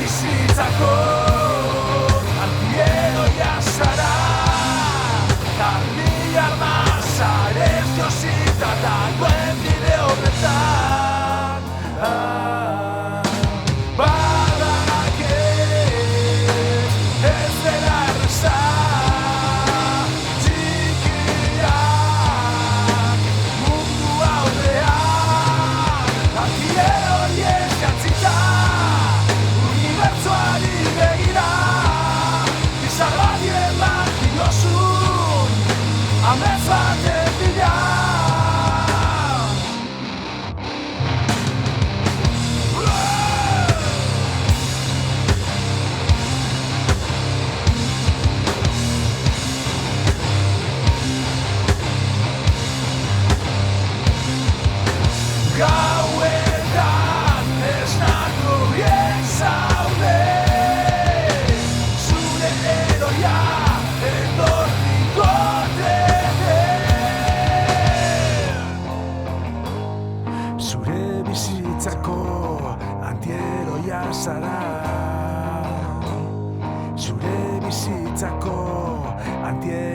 bizitzako antieroia zara. Jarri arma zarez josita dagoen bide horretan. Badakit ez dela erreza, txikiak mundu aurrean, antieroriez jantzita, unibertsuari begira, bizarrari eman diozun, amets baten bila. Gauetan esnatu zaude, zure eroia etorriko den. Zure bizitzako antieroia zara. Zure bizitzako antieroia